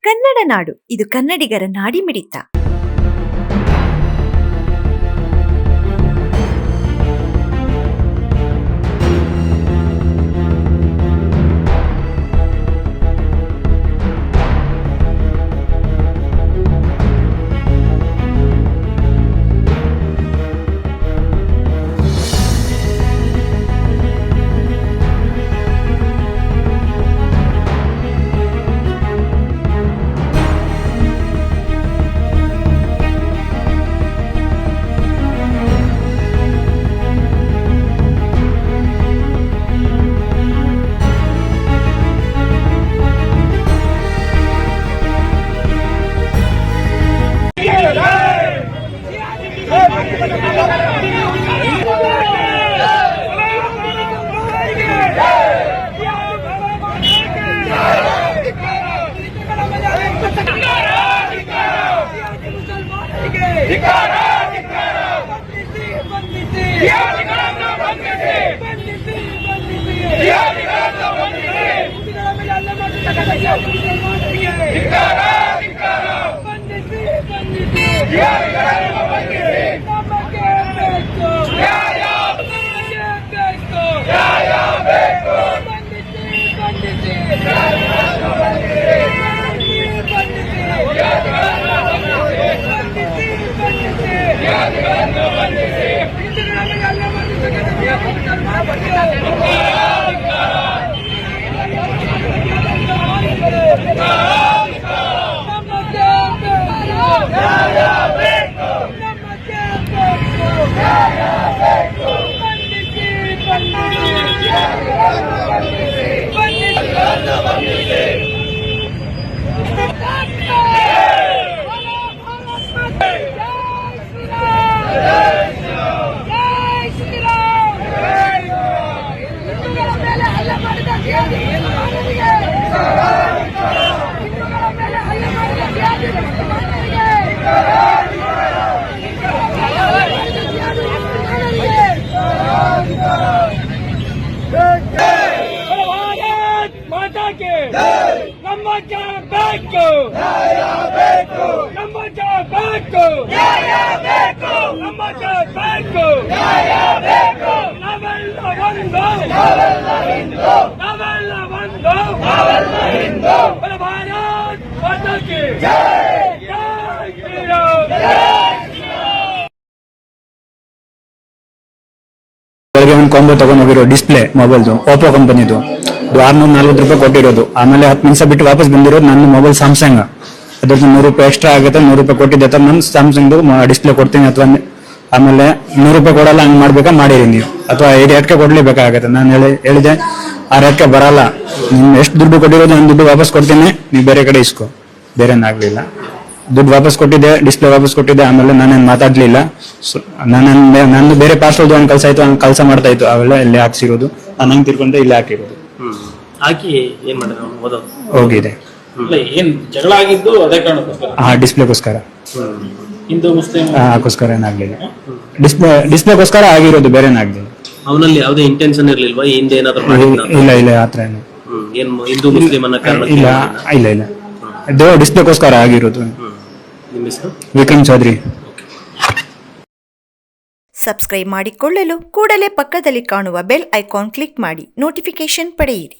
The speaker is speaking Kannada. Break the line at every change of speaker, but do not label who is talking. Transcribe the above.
ಕನ್ನಡ ನಾಡು, ಇದು ಕನ್ನಡಿಗರ ನಾಡಿಮಿಡಿತ.
ಬೆಳಗ್ಗೆ ಒಂದು ಕಾಂಬೋ ತಗೊಂಡೋಗಿರೋ ಡಿಸ್ಪ್ಲೇ ಮೊಬೈಲ್ದು ಓಪೋ ಕಂಪನಿದು ₹640 ಕೊಟ್ಟಿರೋದು. ಆಮೇಲೆ 10 ನಿಮಿಷ ಬಿಟ್ಟು ವಾಪಸ್ ಬಂದಿರೋದು ನನ್ನ ಮೊಬೈಲ್ ಸ್ಯಾಮ್ಸಂಗ್. ಅದ್ರದ್ದು ₹100 ಎಕ್ಸ್ಟ್ರಾ ಆಗುತ್ತೆ. ₹100 ಕೊಟ್ಟಿದ್ದೆ ಅಥವಾ ನಾನು ಸ್ಯಾಮ್ಸಂಗ್ ಡಿಸ್ಪ್ಲೇ ಕೊಡ್ತೀನಿ ಅಥವಾ ಆಮೇಲೆ ₹100 ಕೊಡಲ್ಲ, ಹಂಗೆ ಮಾಡ್ಬೇಕಾ ಮಾಡಿರಿ ನೀವು, ಅಥವಾ 5 ರೇಟ್ಗೆ ಕೊಡ್ಲೇಬೇಕಾಗತ್ತೆ. ನಾನು ಹೇಳಿದೆ ಆ ರೇಟ್ಗೆ ಬರಲ್ಲ, ನಿಮ್ಗೆ ಎಷ್ಟು ದುಡ್ಡು ಕೊಟ್ಟಿರೋದು ನಾನು ದುಡ್ಡು ವಾಪಸ್ ಕೊಡ್ತೀನಿ, ನೀವು ಬೇರೆ ಕಡೆ ಇಸ್ಕೊ. ಬೇರೆನಾಗ್ಲಿಲ್ಲ, ದುಡ್ಡು ವಾಪಸ್ ಕೊಟ್ಟಿದ್ದೆ, ಡಿಸ್ಪ್ಲೇ ವಾಪಸ್ ಕೊಟ್ಟಿದ್ದೆ. ಆಮೇಲೆ ನಾನೇನು ಮಾತಾಡ್ಲಿಲ್ಲ. ನಂದು ಬೇರೆ ಪಾಸ್ವರ್ಡ್ ಒಂದು ಕೆಲಸ ಮಾಡ್ತಾ ಇತ್ತು, ಅವೆಲ್ಲ ಇಲ್ಲಿ ಹಾಕ್ಸಿರೋದು. ನಾನು ಹಂಗೆ ತಿರ್ಕೊಂಡೆ ಇಲ್ಲಿ ಹಾಕಿರೋದು.
ಹಾಕಿ ಏನ್ ಮಾಡಿದ್ರು
ಹೋಗಿದೆ.
ಏನ್ ಜಗಳ ಆಗಿದ್ದು ಅದೇ ಕಾರಣಕ್ಕೋಸ್ಕರ?
ಡಿಸ್ಪ್ಲೇಗೋಸ್ಕರ.
ಹಿಂದೂ ಮುಸ್ಲಿಂ
ಅದಕ್ಕೋಸ್ಕರ ಏನಾಗ್ಲಿಲ್ಲ, ಡಿಸ್ಪ್ಲೇಗೋಸ್ಕರ ಆಗಿರೋದು, ಬೇರೆನಾಗ್ಲಿಲ್ಲ.
ಅವನಲ್ಲಿ ಯಾವುದೇ ಇಂಟೆನ್ಷನ್ ಇರ್ಲಿಲ್ವಾ ಹಿಂದೆ ಏನಾದ್ರು ಮಾಡಿದ್ನಾ?
ಇಲ್ಲ ಆತರ ಏನು
ಏನ್ ಹಿಂದೂ ಮುಸ್ಲಿಂ ಅನ್ನೋ ಕಾರಣ?
ಇಲ್ಲ ಇದು ಡಿಸ್ಪ್ಲೇಗೋಸ್ಕರ ಆಗಿರೋದು.
ನಿಮ್ಮ ಹೆಸರು?
ವಿಕ್ರಮ್ ಚೌಧರಿ.
ಸಬ್ಸ್ಕ್ರೈಬ್ ಮಾಡಿಕೊಳ್ಳಲು ಕೂಡಲೇ ಪಕ್ಕದಲ್ಲಿ ಕಾಣುವ ಬೆಲ್ ಐಕಾನ್ ಕ್ಲಿಕ್ ಮಾಡಿ ನೋಟಿಫಿಕೇಶನ್ ಪಡೆಯಿರಿ.